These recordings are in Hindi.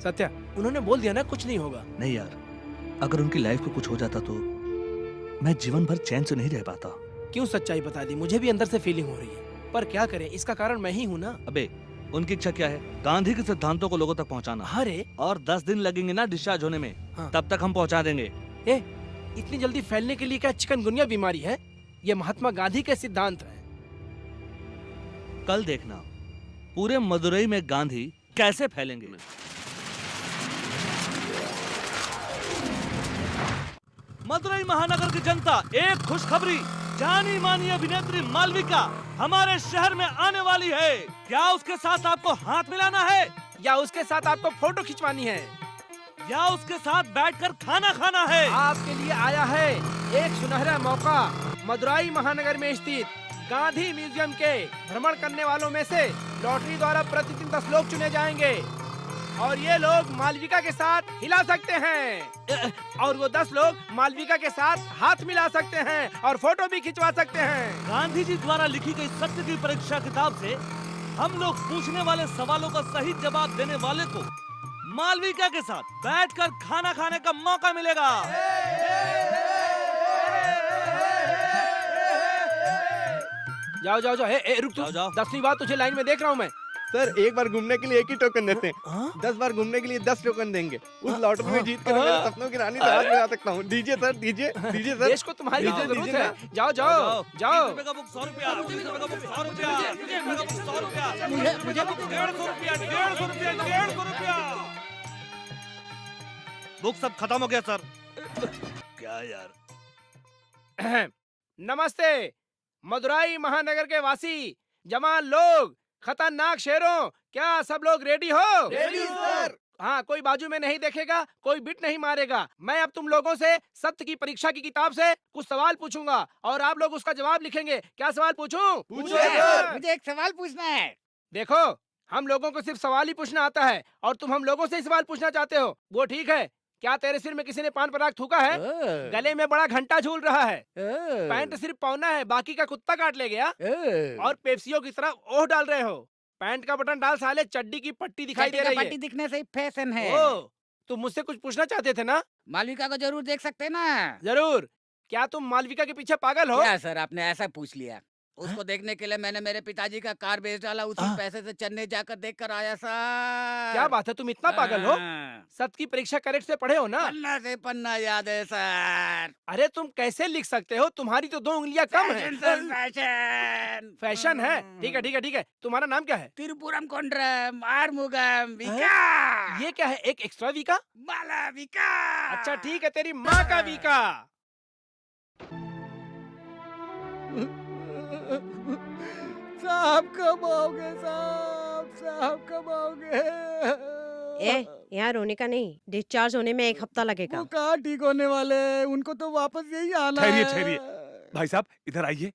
सत्या, उन्होंने बोल दिया ना कुछ नहीं होगा। नहीं यार, अगर उनकी लाइफ को कुछ हो जाता तो मैं जीवन भर चैन से नहीं रह पाता। क्यों सच्चाई बता दी, मुझे भी अंदर से फीलिंग हो रही है, पर क्या करें, इसका कारण मैं ही हूँ ना। अबे उनकी इच्छा क्या है? गांधी के सिद्धांतों को लोगों तक पहुंचाना। अरे और 10 दिन लगेंगे ना डिस्चार्ज होने में। हाँ। तब तक हम पहुंचा देंगे। ए, इतनी जल्दी फैलने के लिए क्या चिकनगुनिया बीमारी है? ये महात्मा गांधी के सिद्धांत हैं। कल देखना पूरे मदुरई में गांधी कैसे फैलेंगे। मदुरई महानगर की जनता, एक खुशखबरी, जानी मानी अभिनेत्री मालविका हमारे शहर में आने वाली है। क्या उसके साथ आपको हाथ मिलाना है, या उसके साथ आपको फोटो खिंचवानी है, या उसके साथ बैठकर खाना खाना है? आपके लिए आया है एक सुनहरा मौका। मदुरई महानगर में स्थित गांधी म्यूजियम के भ्रमण करने वालों में से लॉटरी द्वारा प्रतिदिन 10 लोग चुने जाएंगे और ये लोग मालविका के साथ हिला सकते हैं और वो 10 लोग मालविका के साथ हाथ मिला सकते हैं और फोटो भी खिंचवा सकते हैं। गांधी जी द्वारा लिखी गई सत्य की परीक्षा किताब से हम लोग पूछने वाले सवालों का सही जवाब देने वाले को मालविका के साथ बैठकर खाना खाने का मौका मिलेगा। जाओ जाओ जाओ, रुक तू। जाओ। 10वीं बार तुझे लाइन में देख रहा हूँ मैं। सर, एक बार घूमने के लिए एक ही टोकन देते हैं। हाँ? 10 बार घूमने के लिए 10 टोकन देंगे। उस लॉटरी में जीत कर मेरे सपनों की रानी ताज में आ सकता हूँ। दीजिए सर, दीजिए दीजिए सर। देश को तुम्हारी दीजिए, जरूरत दीजिए है। जाओ जाओ जाओ। 20 रुपए का बुक 100 रुपया, 20 रुपए का बुक 100 रुपया, 20 रुपए का बुक 100 रुपया, मुझे बुक 150 रुपया, 150 रुपया, 150 रुपया। बुक सब खत्म हो गया सर। क्या यार। नमस्ते मदुरई महानगर के वासी, जवान लोग, खतरनाक शेरों, क्या सब लोग रेडी हो? Ready sir. हाँ, कोई बाजू में नहीं देखेगा, कोई बिट नहीं मारेगा। मैं अब तुम लोगों से सत्य की परीक्षा की किताब से कुछ सवाल पूछूंगा और आप लोग उसका जवाब लिखेंगे। क्या सवाल पूछूं? पूछिए सर। मुझे एक सवाल पूछना है। देखो, हम लोगों को सिर्फ सवाल ही पूछना आता है और तुम हम लोगों से ही सवाल पूछना चाहते हो, वो ठीक है। क्या तेरे सिर में किसी ने पान पराग थूका है? गले में बड़ा घंटा झूल रहा है, पैंट सिर्फ पौना है, बाकी का कुत्ता काट ले गया और पेप्सियों की तरह ओह डाल रहे हो। पैंट का बटन डाल साले, चड्डी की पट्टी दिखाई दे रही है। पट्टी दिखने से ही फैशन है। ओ, तुम मुझसे कुछ पूछना चाहते थे ना? मालविका को जरूर देख सकते ना। जरूर। क्या तुम मालविका के पीछे पागल हो? क्या सर, आपने ऐसा पूछ लिया। उसको देखने के लिए मैंने मेरे पिताजी का कार बेच डाला, उसी पैसे से चेन्नई जाकर देख कर आया सर। क्या बात है, तुम इतना पागल हो? सत्य की परीक्षा करेक्ट से पढ़े हो ना? पन्ना से पन्ना याद है सर। अरे तुम कैसे लिख सकते हो, तुम्हारी तो 2 उंगलियां कम है। फैशन फैशन है? ठीक है ठीक है ठीक है। तुम्हारा नाम क्या है? तिरुपुरम कोंड्रम आर्मुगम विका। ये क्या है, एक एक्स्ट्रा वीका? मालविका। अच्छा ठीक है, तेरी माँ का वीका। साहब कब आओगे साहब, साहब कब आओगे? यहाँ रोने का नहीं, डिस्चार्ज होने में 1 हफ्ता लगेगा। वो कहाँ ठीक होने वाले, उनको तो वापस यही आना ठहरिए है। ठहरिए, भाई साहब इधर आइए।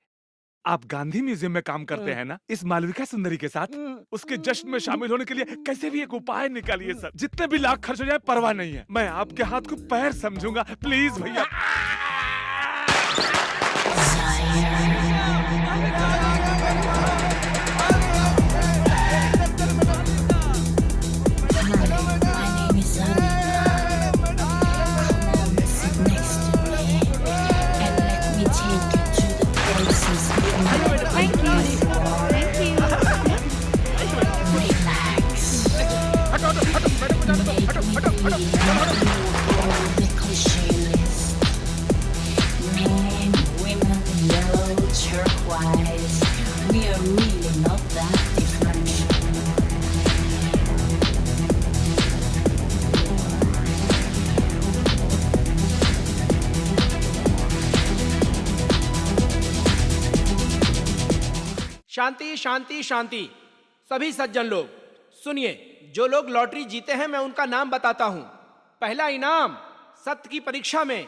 आप गांधी म्यूजियम में काम करते हैं ना, इस मालविका सुंदरी के साथ उसके जश्न में शामिल होने के लिए कैसे भी एक उपाय निकालिए सर। जितने भी लाख खर्च हो जाए परवाह नहीं है, मैं आपके हाथ को पैर समझूंगा, प्लीज भैया। शांति शांति शांति। सभी सज्जन लोग सुनिए, जो लोग लॉटरी जीते हैं मैं उनका नाम बताता हूं। पहला इनाम, सत्य की परीक्षा में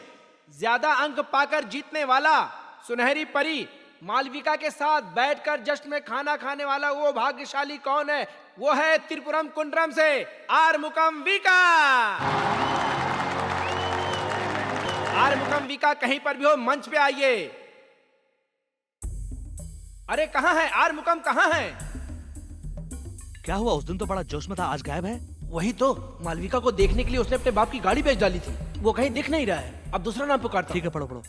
ज्यादा अंक पाकर जीतने वाला सुनहरी परी मालविका के साथ बैठकर जश्न में खाना खाने वाला वो भाग्यशाली कौन है? वो है त्रिपुरम कुंड्रम से आर्मुकम विका। आर्मुकम विका कहीं पर भी हो, मंच पे आइए। अरे कहाँ है आर्मुकम, कहाँ है? क्या हुआ? उस दिन तो बड़ा जोश में था, आज गायब है। वही तो, मालविका को देखने के लिए उसने अपने बाप की गाड़ी बेच डाली थी। वो कहीं दिख नहीं रहा है। अब दूसरा नाम पुकारता ठीक है, पढ़ो पढ़ो।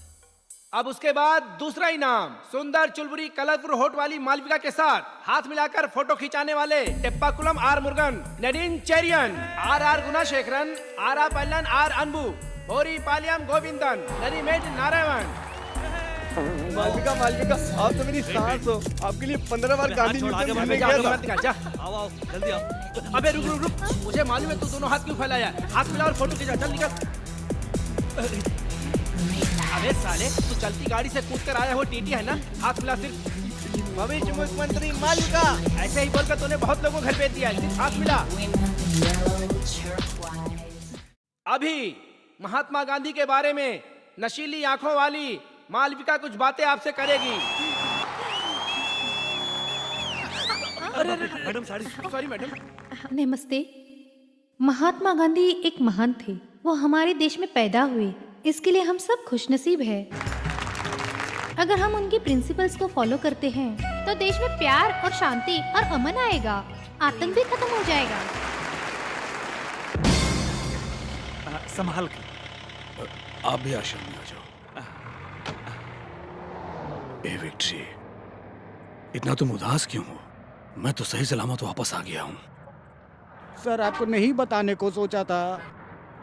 अब उसके बाद दूसरा इनाम, सुंदर चुलबुरी कलरफुल होठ वाली मालविका के साथ हाथ मिलाकर फोटो खिंचाने वाले Teppakulam R Murugan, Nadine Cherian, R Gunasekaran, R Pallan R Anbu, Hori Paliyam Govindan, नरीमेट Narayan. Malvika Malvika, आप तो मेरी सांस हो। आपके लिए 15 बार गांधी छोड़, आगे म्यूजियम बढ़, घूमने जा, गया मत था। निकाल, जा। आओ आओ, जल्दी आओ। अबे रुक रुक रुक, मुझे मालूम है तू दोनों हाथ क्यों फैलाया है। हाथ मिला और फोटो खींचा, चल निकल। अबे साले, तू चलती गाड़ी से कूद कर आया हो, टीटी है ना। हाथ मिला सिर्फ। भविष्य मुख्यमंत्री मालविका, ऐसे ही बोलकर तूने बहुत लोगों को घर भेज दिया है। सिर्फ हाथ मिला। अभी महात्मा गांधी के बारे में नशीली आंखों वाली मालविका कुछ बातें आपसे करेगी। अरे मैडम साड़ी। Sorry madam. नमस्ते। महात्मा गांधी एक महान थे। वो हमारे देश में पैदा हुए, इसके लिए हम सब खुशनसीब हैं। अगर हम उनकी प्रिंसिपल्स को फॉलो करते हैं तो देश में प्यार और शांति और अमन आएगा, आतंक भी खत्म हो जाएगा। संभाल के। आप भी आश्रम में आ जाओ। ए विक्ट्री, इतना तुम उदास क्यों हो? मैं तो सही सलामत वापस आ गया हूँ। सर, आपको नहीं बताने को सोचा था।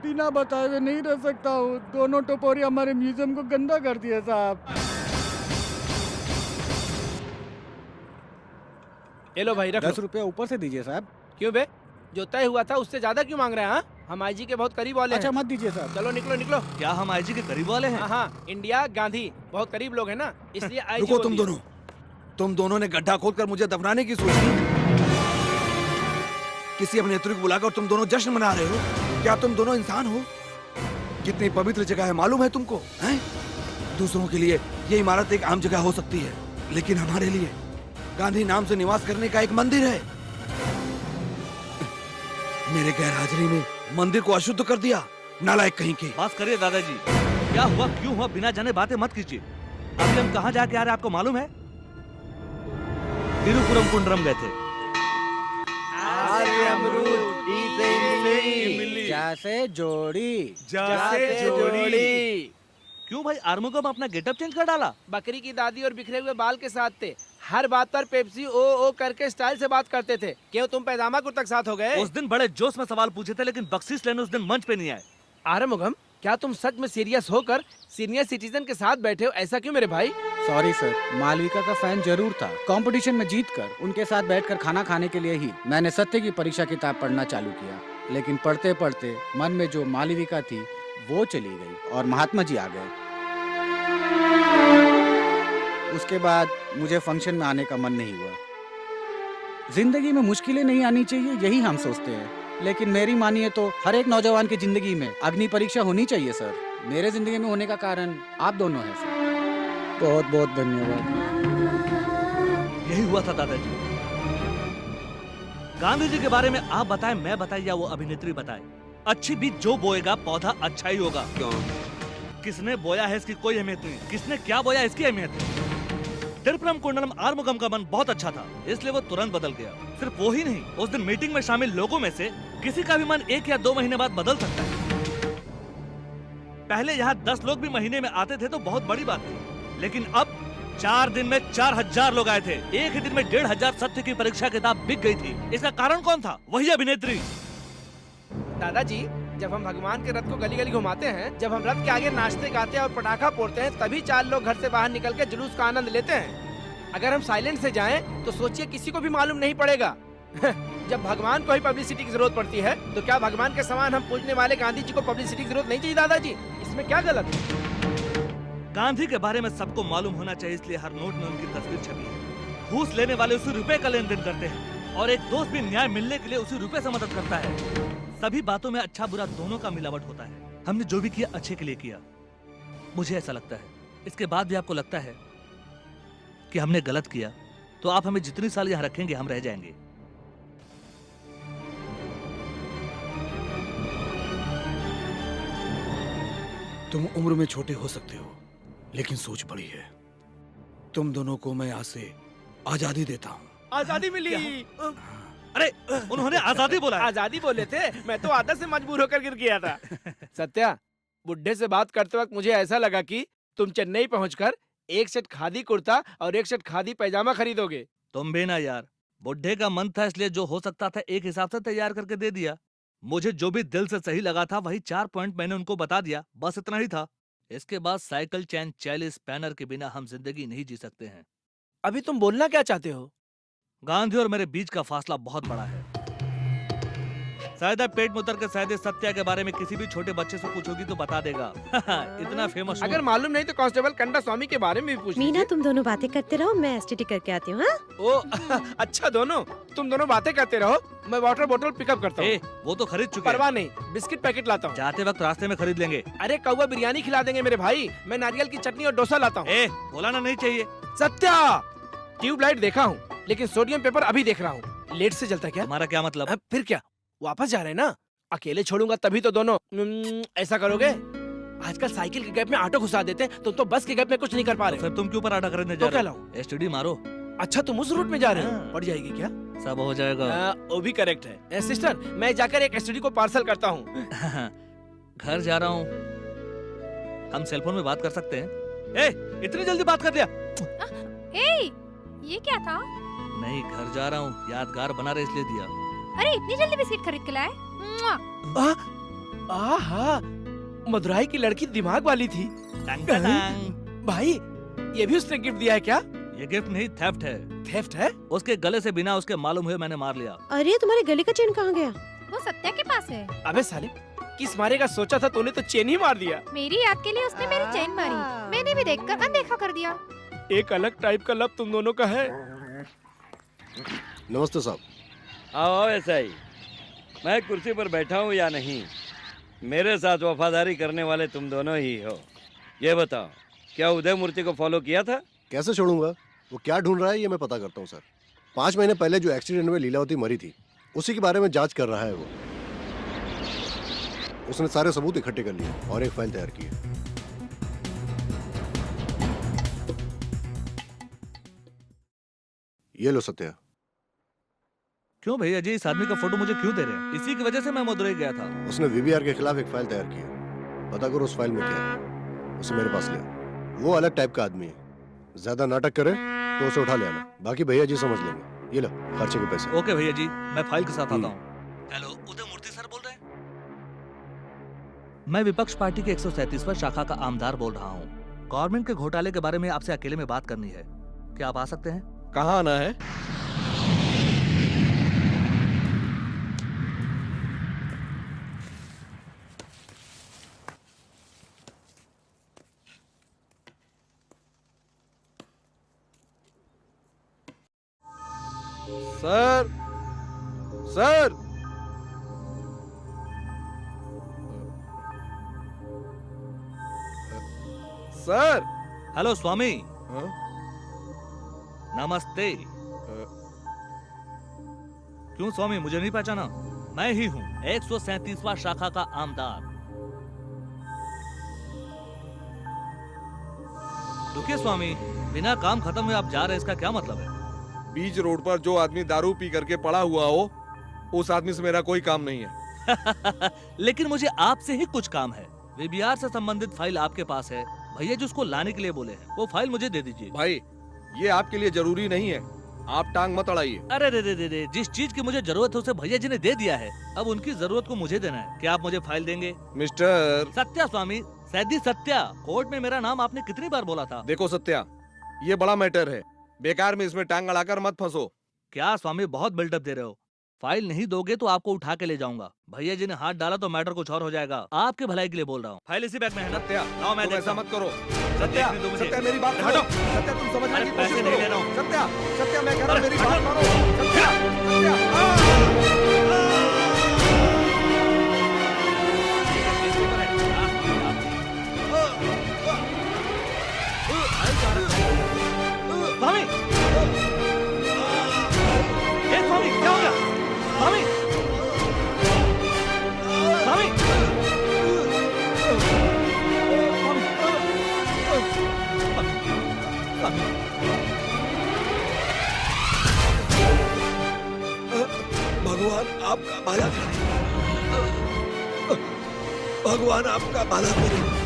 बिना बताए हुए नहीं रह सकता हूँ। दोनों टपोरी हमारे म्यूजियम को गंदा कर दिया साहब। ये लो भाई, रख लो। 10 रुपया ऊपर से दीजिए साहब। क्यों बे, जो तय हुआ था उससे ज्यादा क्यों मांग रहे हैं? हाँ? हम आईजी के बहुत करीब वाले अच्छा हैं। मत दीजिए साहब। चलो निकलो निकलो। क्या हम आईजी के करीब वाले हैं? हाँ हाँ, इंडिया गांधी बहुत करीब लोग हैं ना, इसलिए आईजी रुको तुम दोनों ने गड्ढा खोदकर मुझे दफनाने की सोची। किसी अपने नेत्री को बुलाकर तुम दोनों जश्न मना रहे हो। क्या तुम दोनों इंसान हो? कितनी पवित्र जगह है मालूम है तुमको? हैं? दूसरों के लिए ये इमारत एक आम जगह हो सकती है, लेकिन हमारे लिए गांधी नाम से निवास करने का एक मंदिर है। मेरे गैर हाजिरी में मंदिर को अशुद्ध कर दिया, नालायक कहीं के। बस करिए दादाजी। क्या हुआ, क्यों हुआ, बिना जाने बातें मत कीजिए। अभी हम कहाँ जाके आ रहे हैं आपको मालूम है? तिरुपुरम कुंड्रम गए थे। जैसे जोड़ी क्यों भाई, आर्मुगम अपना गेटअप चेंज कर डाला? बकरी की दादी और बिखरे हुए बाल के साथ थे। हर बात पर पेप्सी ओ करके स्टाइल से बात करते थे। क्यों तुम पैजामा कुर्ता के साथ हो गए? उस दिन बड़े जोश में सवाल पूछे थे, लेकिन बख्शीश लेने उस दिन मंच पे नहीं आए। आरमुगम, क्या तुम सच में सीरियस होकर सीनियर सिटीजन के साथ बैठे हो? ऐसा क्यों मेरे भाई? सॉरी सर, मालविका का फैन जरूर था। कंपटीशन में जीतकर उनके साथ बैठकर खाना खाने के लिए ही मैंने सत्य की परीक्षा किताब पढ़ना चालू किया। लेकिन पढ़ते पढ़ते मन में जो मालविका थी वो चली गई और महात्मा जी आ गए। उसके बाद मुझे फंक्शन में आने का मन नहीं हुआ। जिंदगी में मुश्किलें नहीं आनी चाहिए, यही हम सोचते हैं, लेकिन मेरी मानिए तो हर एक नौजवान की जिंदगी में अग्नि परीक्षा होनी चाहिए सर। मेरे जिंदगी में होने का कारण आप दोनों हैं सर। बहुत बहुत धन्यवाद। यही हुआ था दादाजी। गांधी जी के बारे में आप बताएं, मैं बताए या वो अभिनेत्री बताए, अच्छी बीज जो बोएगा पौधा अच्छा ही होगा। क्यों? किसने बोया है इसकी कोई अहमियत नहीं, किसने क्या बोया इसकी अहमियत है। तिरुपुरम कुंडलम आर्मुगम का मन बहुत अच्छा था, इसलिए वो तुरंत बदल गया। सिर्फ वो ही नहीं, उस दिन मीटिंग में शामिल लोगों में से किसी का भी मन 1 या 2 महीने बाद बदल सकता है। पहले यहाँ 10 लोग भी महीने में आते थे तो बहुत बड़ी बात थी, लेकिन अब 4 दिन में 4000 लोग आए थे। एक ही दिन में 1500 सत्य की परीक्षा किताब बिक गई थी। इसका कारण कौन था? वही अभिनेत्री। दादाजी, जब हम भगवान के रथ को गली गली घुमाते हैं, जब हम रथ के आगे नाचते गाते हैं और पटाखा फोड़ते हैं, तभी 4 लोग घर से बाहर निकल के जुलूस का आनंद लेते हैं। अगर हम साइलेंट से जाएं, तो सोचिए किसी को भी मालूम नहीं पड़ेगा। जब भगवान को ही पब्लिसिटी की जरूरत पड़ती है, तो क्या भगवान के समान हम पूजने वाले गांधी जी को पब्लिसिटी की जरूरत नहीं चाहिए? दादाजी, इसमें क्या गलत है? गांधी के बारे में सबको मालूम होना चाहिए, इसलिए हर नोट में उनकी तस्वीर छपी है। घूस लेने वाले उसी रुपए का लेन देन करते हैं और एक दोस्त भी न्याय मिलने के लिए उसी रुपए से मदद करता है। सभी बातों में अच्छा बुरा दोनों का मिलावट होता है। हमने जो भी किया अच्छे के लिए किया, मुझे ऐसा लगता है। इसके बाद भी आपको लगता है कि हमने गलत किया, तो आप हमें जितनी साल यहाँ रखेंगे हम रह जाएंगे। तुम उम्र में छोटे हो सकते हो, लेकिन सोच बड़ी है। तुम दोनों को मैं आज से आजादी देता हूँ। आजादी मिली। अरे उन्होंने आजादी बोला है। आजादी बोले थे, मैं तो आदत से मजबूर होकर गिर गया था। सत्या, बुड्ढे से बात करते वक्त मुझे ऐसा लगा कि तुम चेन्नई पहुंचकर एक सेट खादी कुर्ता और एक सेट खादी पैजामा खरीदोगे। तुम भी ना यार, बुड्ढे का मन था इसलिए जो हो सकता था एक हिसाब से तैयार करके दे दिया। मुझे जो भी दिल से सही लगा था वही 4 पॉइंट मैंने उनको बता दिया, बस इतना ही था। इसके बाद साइकिल चैन 40 स्पैनर के बिना हम जिंदगी नहीं जी सकते हैं। अभी तुम बोलना क्या चाहते हो? गांधी और मेरे बीच का फासला बहुत बड़ा है। शायद आप पेट में उतर के शायद इस सत्या के बारे में किसी भी छोटे बच्चे से पूछोगी तो बता देगा। इतना फेमस अगर मालूम नहीं तो कांस्टेबल कंडा स्वामी के बारे में भी पूछ मीना, लीजिए। तुम दोनों बातें करते रहो, मैं एसटीडी करके आती हूँ। हाँ? ओ अच्छा, दोनों तुम दोनों बातें करते रहो, मैं वाटर बोतल पिकअप करता हूँ। वो तो खरीद चुके हैं। परवाह नहीं, बिस्किट पैकेट लाता हूँ। जाते वक्त रास्ते में खरीद लेंगे। अरे कौवा बिरयानी खिला देंगे मेरे भाई, मैं नारियल की चटनी और डोसा लाता हूँ। बोलाना नहीं चाहिए। सत्या, ट्यूबलाइट देखा हूँ लेकिन सोडियम पेपर अभी देख रहा हूँ। लेट से जलता क्या? तुम्हारा क्या मतलब? फिर क्या, वापस जा रहे हैं ना? अकेले छोड़ूंगा तभी तो दोनों ऐसा करोगे। आजकल साइकिल के गैप में ऑटो घुसा देते हैं, तुम तो बस के गैप में कुछ नहीं कर पा रहे। फिर तुम क्यों पर आटा खरीदने जा तो क्या रहे हो? लाऊं? एसटीडी मारो। अच्छा, तुम उस रूट में जा रहे हो? हाँ। पड़ जाएगी क्या? सब हो जाएगा। वो भी करेक्ट है। सिस्टर, मैं जाकर एक एसटीडी को पार्सल करता हूँ। घर जा रहा हूँ, हम सेलफोन में बात कर सकते हैं? इतनी जल्दी बात कर दिया? ये क्या था? नहीं, घर जा रहा हूँ, यादगार बना रहे इसलिए दिया। अरे इतनी जल्दी बिस्किट खरीद के लाए? आहा, मदुराई की लड़की दिमाग वाली थी। टंग टंग। भाई, ये भी उसने गिफ्ट दिया है क्या? ये गिफ्ट नहीं, थेफ्ट है। थेफ्ट है? उसके गले से बिना उसके मालूम हुए मैंने मार लिया। अरे तुम्हारे गले का चेन कहाँ गया? वो सत्या के पास है। अबे साले, किस मारेगा सोचा था, तूने तो चेन ही मार दिया। मेरी याद के लिए उसने मेरी चेन मारी, मैंने भी देखकर अनदेखा कर दिया। एक अलग टाइप का लब तुम दोनों का है। नमस्ते साहब। आओ ऐसा ही। मैं कुर्सी पर बैठा हूँ या नहीं, मेरे साथ वफादारी करने वाले तुम दोनों ही हो। ये बताओ, क्या उदय मूर्ति को फॉलो किया था? कैसे छोड़ूंगा, वो क्या ढूंढ रहा है ये मैं पता करता हूँ सर। 5 महीने पहले जो एक्सीडेंट में लीलावती मरी थी उसी के बारे में जांच कर रहा है वो। उसने सारे सबूत इकट्ठे कर लिए और एक फाइल तैयार की है। ये लो सत्या। क्यों भैया जी, इस आदमी का फोटो मुझे क्यों दे रहे हैं? इसी की वजह से मैं मदुरई गया था। उसने वीबीआर के खिलाफ एक फाइल तैयार की है, पता करो उस फाइल में क्या है। उसे मेरे पास ले, वो अलग टाइप का आदमी है। ज्यादा नाटक करे तो उसे उठा ले आना, बाकी भैया जी समझ लेंगे। ये लो खर्चे के पैसे। ओके भैया जी, मैं फाइल के साथ आता हूँ। हेलो, उदय मूर्ति सर बोल रहे हैं? मैं विपक्ष पार्टी के 137वां शाखा का आमदार बोल रहा हूँ। गवर्नमेंट के घोटाले के बारे में आपसे अकेले में बात करनी है, क्या आप आ सकते हैं? कहाँ आना है? Sir, sir, sir. हेलो स्वामी। हाँ? नमस्ते। क्यों स्वामी, मुझे नहीं पहचाना? मैं ही हूँ 137वां शाखा का आमदार। रुकिए स्वामी, बिना काम खत्म हुए आप जा रहे हैं, इसका क्या मतलब है? बीच रोड पर जो आदमी दारू पी करके पड़ा हुआ हो, उस आदमी से मेरा कोई काम नहीं है। लेकिन मुझे आपसे ही कुछ काम है। वीबीआर से संबंधित फाइल आपके पास है, भैया जी उसको लाने के लिए बोले हैं, वो फाइल मुझे दे दीजिए। भाई, ये आपके लिए जरूरी नहीं है, आप टांग मत अड़ाइए। अरे रे रे रे रे, जिस चीज की मुझे जरूरत है उसे भैया जी ने दे दिया है, अब उनकी जरूरत को मुझे देना है। क्या आप मुझे फाइल देंगे? मिस्टर सत्या स्वामी, सैदी सत्या। कोर्ट में मेरा नाम आपने कितनी बार बोला था? देखो सत्या, ये बड़ा मैटर है, बेकार में इसमें टांग अड़ाकर मत फंसो। क्या स्वामी बहुत बिल्डअप दे रहे हो? फाइल नहीं दोगे तो आपको उठा के ले जाऊंगा। भैया जी ने हाथ डाला तो मैटर कुछ और हो जाएगा। आपके भलाई के लिए बोल रहा हूँ। फाइल इसी बैग में है ना? सत्या, लाओ मैं तुम देखता ऐसा हूँ। मत करो। सत्या, सत्या, मेरी बात हटो। सुनो। सत्या, तुम समझने की पैसे कोशिश नहीं ले रहा करो। हूँ। सत्या, सत्या, मैं कह रहा हूँ, मेरी बात हटो। मानो। सत्या, सत्या, स्वामी, स्वामी क्या हो गया? स्वामी, स्वामी, स्वामी, आपका भला करे। भगवान आपका भला करे।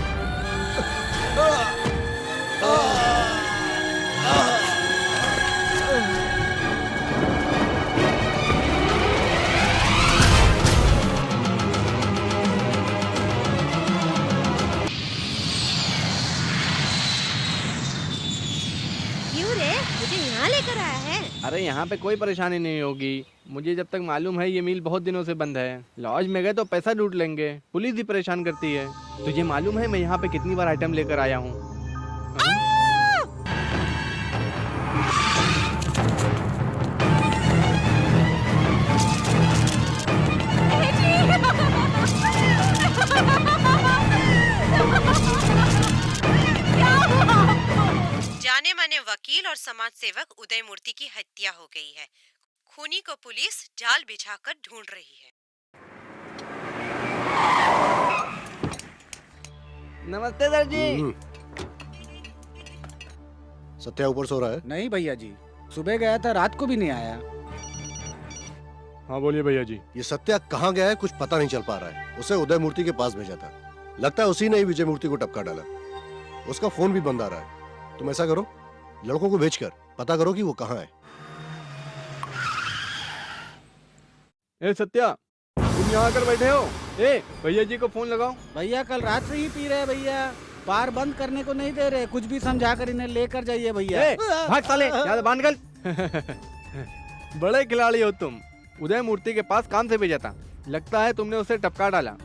क्यों रे, मुझे यहाँ लेकर आया है? अरे यहाँ पे कोई परेशानी नहीं होगी। मुझे जब तक मालूम है ये मिल बहुत दिनों से बंद है। लॉज में गए तो पैसा लूट लेंगे, पुलिस भी परेशान करती है। तुझे मालूम है मैं यहाँ पे कितनी बार आइटम लेकर आया हूँ। जाने माने वकील और समाज सेवक उदय मूर्ति की हत्या हो गई है। खूनी को पुलिस जाल बिछाकर ढूंढ रही है। नमस्ते सर जी। सत्या ऊपर सो रहा है? नहीं भैया जी, सुबह गया था, रात को भी नहीं आया। हाँ बोलिए भैया जी। ये सत्या कहाँ गया है कुछ पता नहीं चल पा रहा है। उसे उदय मूर्ति के पास भेजा था, लगता है उसी ने ही विजय मूर्ति को टपका डाला। उसका फोन भी बंद आ रहा है। तुम ऐसा करो, लड़कों को भेजकर पता करो कि वो कहाँ है। ए सत्या, तुम यहाँ आकर बैठे हो? ए भैया जी को फोन लगाओ। भैया कल रात से ही पी रहे भैया, बार बंद करने को नहीं दे रहे। कुछ भी समझा कर इन्हें लेकर जाइए भैया। ए, भाग साले, ज्यादा बांध गल। बड़े खिलाड़ी हो तुम। उदय मूर्ति के पास काम से भेजा था, लगता है तुमने उसे टपका डाला।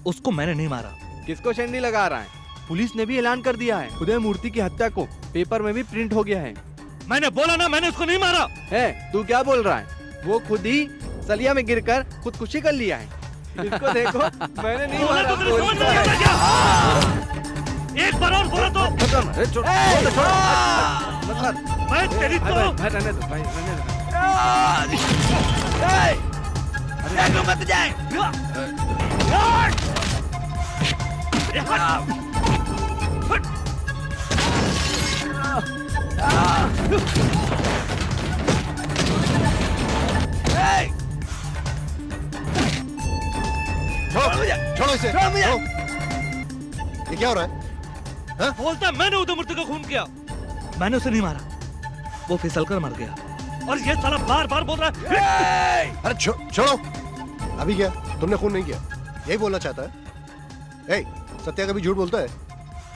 उसको मैंने नहीं मारा। किसको शेंडी लगा रहा है? पुलिस ने भी ऐलान कर दिया है, उदय मूर्ति की हत्या को पेपर में भी प्रिंट हो गया है। मैंने बोला ना, मैंने उसको नहीं मारा। है, तू क्या बोल रहा है? वो खुद ही सलिया में गिरकर खुदकुशी कर लिया है। इसको देखो, मैंने नहीं मारा। एक बार और बोला तो मैं तेरी तो मत जाए। छोड़ो इसे। ये क्या हो रहा है? बोलता मैंने उदय मूर्ति को खून किया। मैंने उसे नहीं मारा, वो फिसल कर मर गया। और ये साला बार बार बोल रहा है। अरे छोड़ो। अभी क्या तुमने खून नहीं किया, यही बोलना चाहता है? ए, सत्या कभी झूठ बोलता है?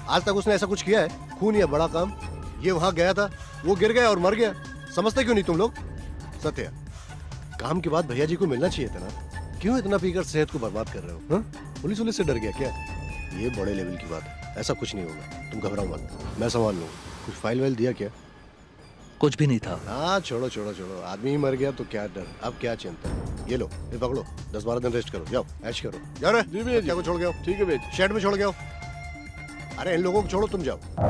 आज तक उसने ऐसा कुछ किया है? खून या बड़ा काम? ये वहां गया था, वो गिर गया और मर गया। समझते क्यों नहीं तुम लोग? सत्या, काम के बाद भैया जी को मिलना चाहिए था ना। क्यों इतना पीकर सेहत को बर्बाद कर रहे हो? पुलिस उलिस से डर गया क्या? ये बड़े लेवल की बात है, ऐसा कुछ नहीं होगा। तुम घबराओ मत, मैं संभाल लूंगा। कुछ फाइल वाइल दिया क्या? कुछ भी नहीं था। हाँ छोड़ो छोड़ो छोड़ो, आदमी ही मर गया तो क्या डर, अब क्या चिंता। ये लो, ये पकड़ो, 10-12 दिन रेस्ट करो, जाओ ऐश करो। जाओ रे। जी भैया, क्या को छोड़ गया? ठीक है भैया, शेड में छोड़ गया। अरे इन लोगों को छोड़ो, तुम जाओ।